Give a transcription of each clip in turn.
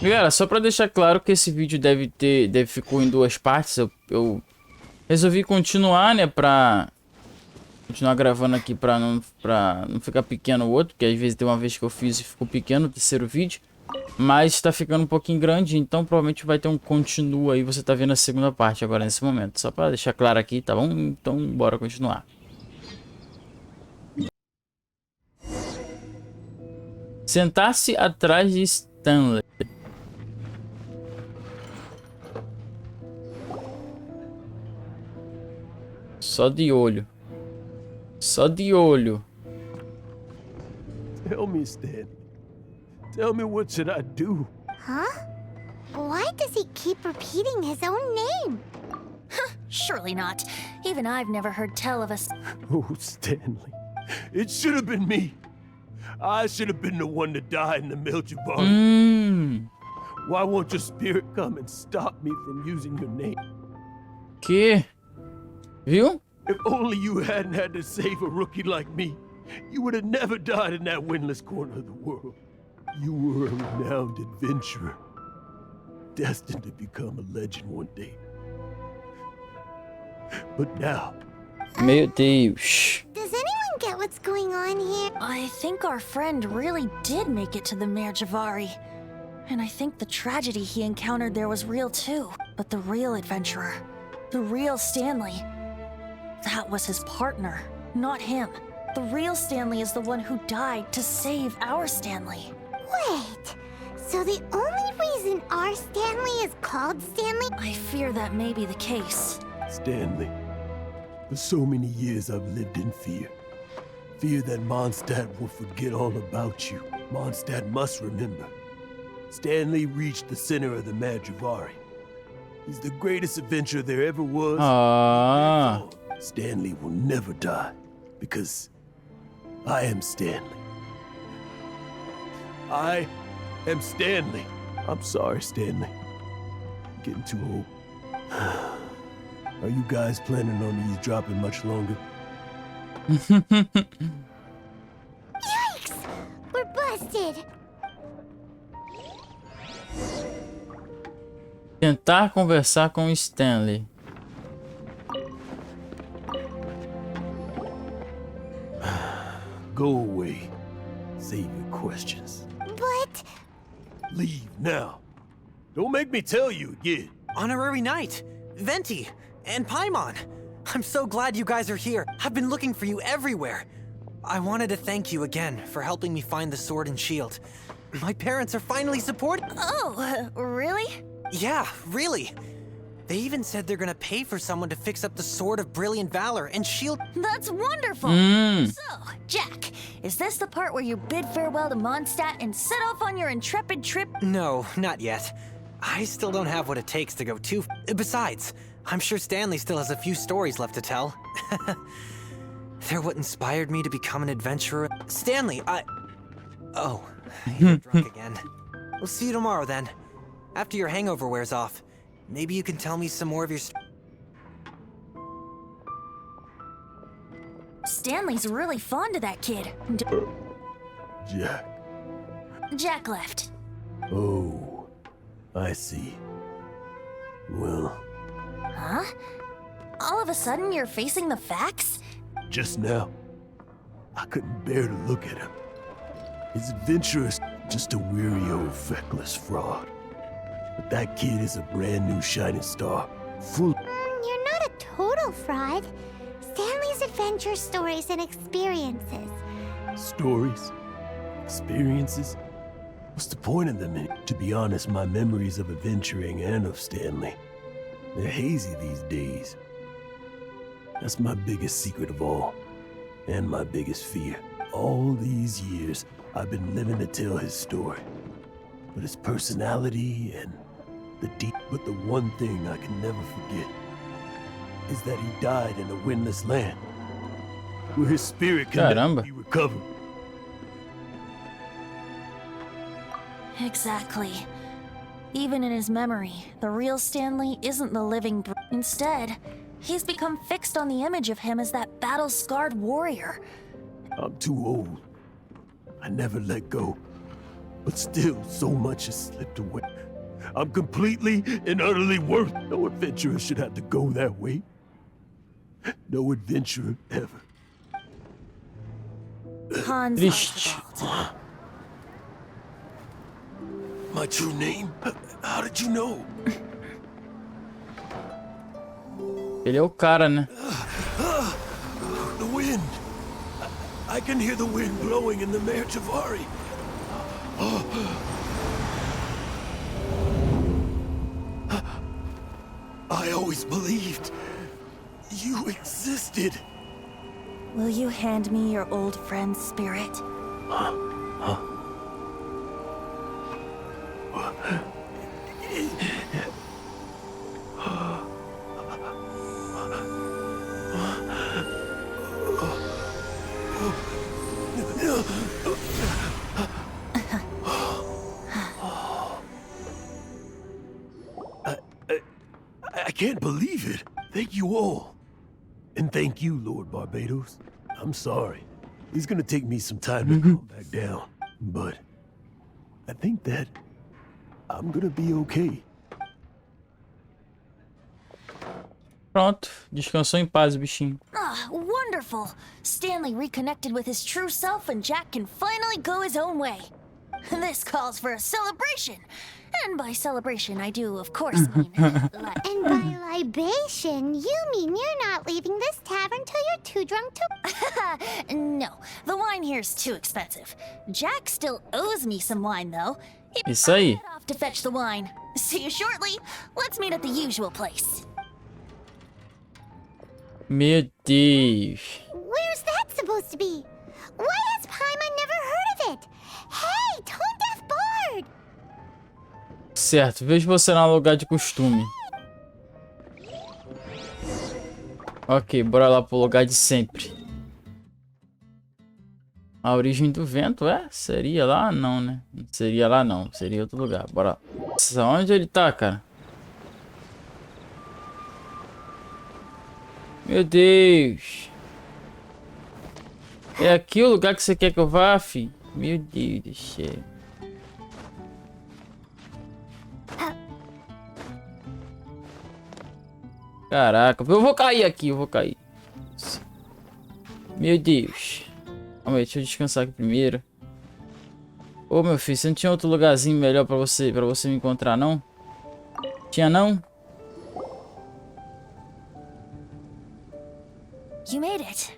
Galera, só pra deixar claro que esse vídeo ficou em duas partes. Eu resolvi continuar, né, pra continuar gravando aqui pra não ficar pequeno o outro, porque às vezes tem uma vez que eu fiz e ficou pequeno o terceiro vídeo. Mas tá ficando um pouquinho grande, então provavelmente vai ter um continua aí, você tá vendo a segunda parte agora nesse momento. Só pra deixar claro aqui, tá bom? Então bora continuar. Sentar-se atrás de Stanley. Só de olho. Só de olho. Tell me, Stan. Tell me, what should I do? Huh? Why does he keep repeating his own name? Surely not. Even I've never heard tell of us. Oh, Stanley. It should have been me. I should have been the one to die in the Milchibari. Why won't your spirit come and stop me from using your name? Que? Viu? If only you hadn't had to save a rookie like me, you would have never died in that windless corner of the world. You were a renowned adventurer, destined to become a legend one day. But now... Meu Deus. Does anyone get what's going on here? I think our friend really did make it to the Merjavari. And I think the tragedy he encountered there was real too. But the real adventurer, the real Stanley, that was his partner, not him. The real Stanley is the one who died to save our Stanley. Wait, so the only reason our Stanley is called Stanley? I fear that may be the case. Stanley, for so many years I've lived in fear. Fear that Mondstadt will forget all about you. Mondstadt must remember. Stanley reached the center of the Madrivari. He's the greatest adventurer there ever was. Stanley will never die, because I am Stanley. I am Stanley. I'm sorry, Stanley. I'm getting too old. Are you guys planning on eavesdropping much longer? Yikes! We're busted! Tentar conversar com Stanley. Go away. Save your questions. But... Leave now. Don't make me tell you again. Honorary Knight, Venti, and Paimon. I'm so glad you guys are here. I've been looking for you everywhere. I wanted to thank you again for helping me find the sword and shield. My parents are finally supporting. Oh, really? Yeah, really. They even said they're gonna pay for someone to fix up the Sword of Brilliant Valor and shield. That's wonderful! So, Jack, is this the part where you bid farewell to Mondstadt and set off on your intrepid trip? No, not yet. I still don't have what it takes to go too. Besides, I'm sure Stanley still has a few stories left to tell. They're what inspired me to become an adventurer. Stanley, Oh, you're drunk again. We'll see you tomorrow then. After your hangover wears off. Maybe you can tell me some more of your Stanley's really fond of that kid. Jack. Jack left. Oh, I see. Well... Huh? All of a sudden you're facing the facts? Just now, I couldn't bear to look at him. His adventure is just a weary old feckless fraud. But that kid is a brand new shining star, full... You're not a total fraud. Stanley's adventure stories and experiences. Stories? Experiences? What's the point of them? To be honest, my memories of adventuring and of Stanley, they're hazy these days. That's my biggest secret of all, and my biggest fear. All these years, I've been living to tell his story. But his personality and the deep... But the one thing I can never forget is that he died in a windless land, where his spirit can never be recovered. Exactly. Even in his memory, the real Stanley isn't the living Instead, he's become fixed on the image of him as that battle-scarred warrior. I'm too old. I never let go. but still so much has slipped away. I'm completely and utterly worthless. No adventurer should have to go that way. No adventurer ever. Hans Triste. Archibald. My true name? How did you know? Ele é o cara, né? The wind. I can hear the wind blowing in the Mare Javari. I always believed you existed. Will you hand me your old friend's spirit? I can't believe it. Thank you all. And thank you, Lord Barbatos. I'm sorry. It's gonna take me some time to calm back down. But I think that I'm gonna be okay. Pronto. Descansou em paz, bichinho. Ah, wonderful! Stanley reconnected with his true self and Jack can finally go his own way. This calls for a celebration. And by celebration, I do, of course, mean And by libation, you mean you're not leaving this tavern till you're too drunk to... No, the wine here's too expensive. Jack still owes me some wine, though. Isso aí. Head off to fetch the wine. See you shortly. Let's meet at the usual place. Meu Deus. Where's that supposed to be? Why has Paimon never heard of it? Hey, Tone Deaf Bard! Certo, vejo você no lugar de costume. Ok, bora lá pro lugar de sempre. A origem do vento, é? Seria lá? Não, né? Não seria lá, não. Seria outro lugar. Bora lá. Nossa, onde ele tá, cara? Meu Deus. É aqui o lugar que você quer que eu vá, fi? Meu Deus do céu. Caraca, eu vou cair aqui, eu vou cair. Meu Deus. Calma aí, deixa eu descansar aqui primeiro. Ô, meu filho, você não tinha outro lugarzinho melhor pra você me encontrar, não? Tinha, não? You made it.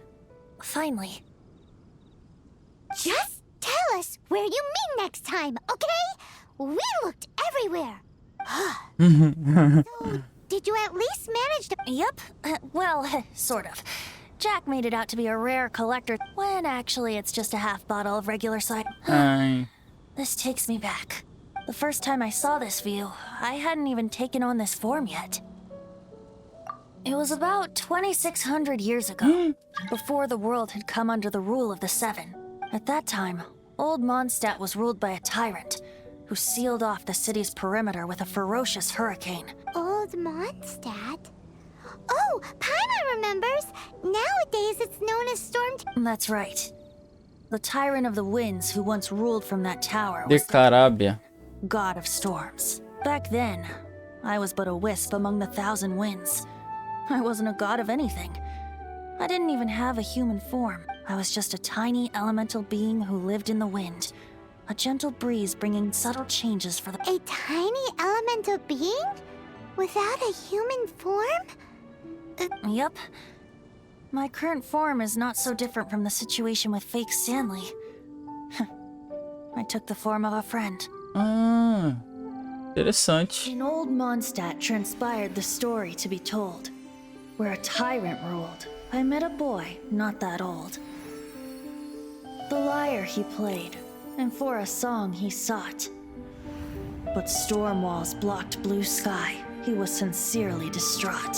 Finally. Just tell us where you meet next time, okay? We looked everywhere. So, did you at least manage to... Yep. Well, sort of. Jack made it out to be a rare collector, when actually it's just a half bottle of regular cider. Ai. This takes me back. The first time I saw this view, I hadn't even taken on this form yet. It was about 2,600 years ago, before the world had come under the rule of the Seven. At that time, old Mondstadt was ruled by a tyrant, who sealed off the city's perimeter with a ferocious hurricane. Old Mondstadt? Oh, Paimon remembers! Nowadays it's known as Storm... That's right. The tyrant of the winds who once ruled from that tower De was the Carabia. god of storms. Back then, I was but a wisp among the thousand winds. I wasn't a god of anything. I didn't even have a human form. I was just a tiny elemental being who lived in the wind. A gentle breeze bringing subtle changes for the... A tiny elemental being? Without a human form? Yep. My current form is not so different from the situation with fake Stanley. I took the form of a friend. Ah, interessante. In old Mondstadt transpired the story to be told, where a tyrant ruled. I met a boy not that old. The lyre he played, and for a song he sought. But storm walls blocked blue sky. He was sincerely distraught.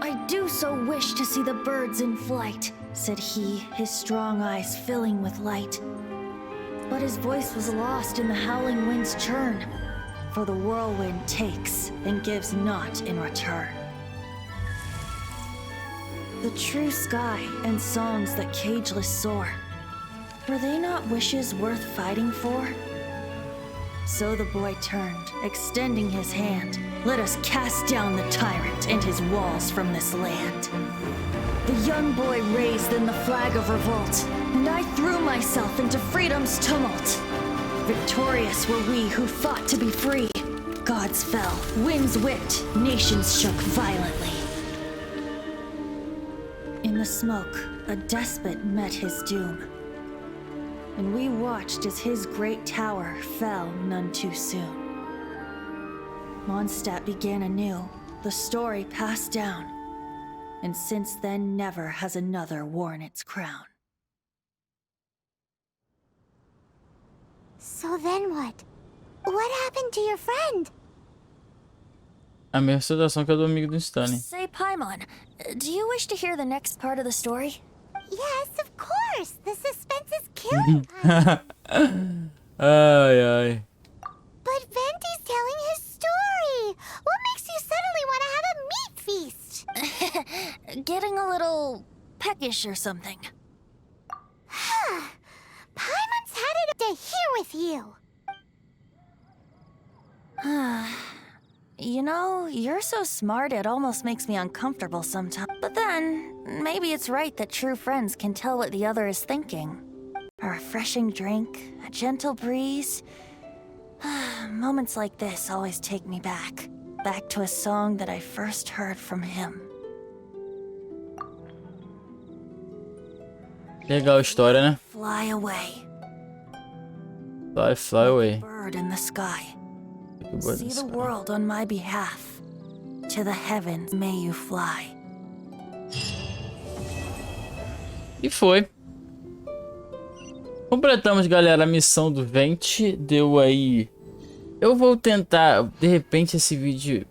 I do so wish to see the birds in flight, said he, his strong eyes filling with light. But his voice was lost in the howling wind's churn, for the whirlwind takes and gives not in return. The true sky and songs that cageless soar, were they not wishes worth fighting for? So the boy turned, extending his hand. Let us cast down the tyrant and his walls from this land. The young boy raised then the flag of revolt, and I threw myself into freedom's tumult. Victorious were we who fought to be free. Gods fell, winds whipped, nations shook violently. In the smoke, a despot met his doom. And we watched as his great tower fell none too soon. Mondstadt began anew, the story passed down, and since then never has another worn its crown. So then what? What happened to your friend? A mesma situação que a do amigo do Stanley. Say, Paimon, do you wish to hear the next part of the story? Yes, of course. The suspense is killing us. Ai, ai. But Venti's telling his story. What makes you suddenly want to have a meat feast? Getting a little peckish or something. Paimon's had it to here with you. You know, you're so smart it almost makes me uncomfortable sometimes. But then, maybe it's right that true friends can tell what the other is thinking. A refreshing drink, a gentle breeze. Moments like this always take me back. Back to a song that I first heard from him. Legal a história, né? Fly away. Fly away. Bird in the sky. Bird See in the the sky. world on my behalf. To the heavens may you fly. E foi. Completamos, galera, a missão do Venti. Deu aí. Eu vou tentar, de repente, esse vídeo.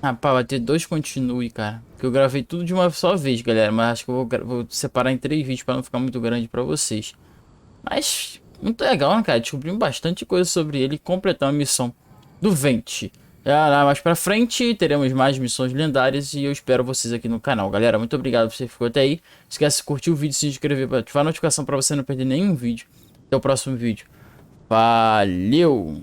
Rapaz, vai ter 2 continue, cara. Porque eu gravei tudo de uma só vez, galera. Mas acho que eu vou separar em 3 vídeos para não ficar muito grande para vocês. Mas muito legal, né, cara? Descobrimos bastante coisa sobre ele e completamos a missão do Venti. Já mais pra frente teremos mais missões lendárias e eu espero vocês aqui no canal. Galera, muito obrigado por você que ficou até aí. Não esquece de curtir o vídeo, se inscrever para ativar a notificação para você não perder nenhum vídeo. Até o próximo vídeo. Valeu!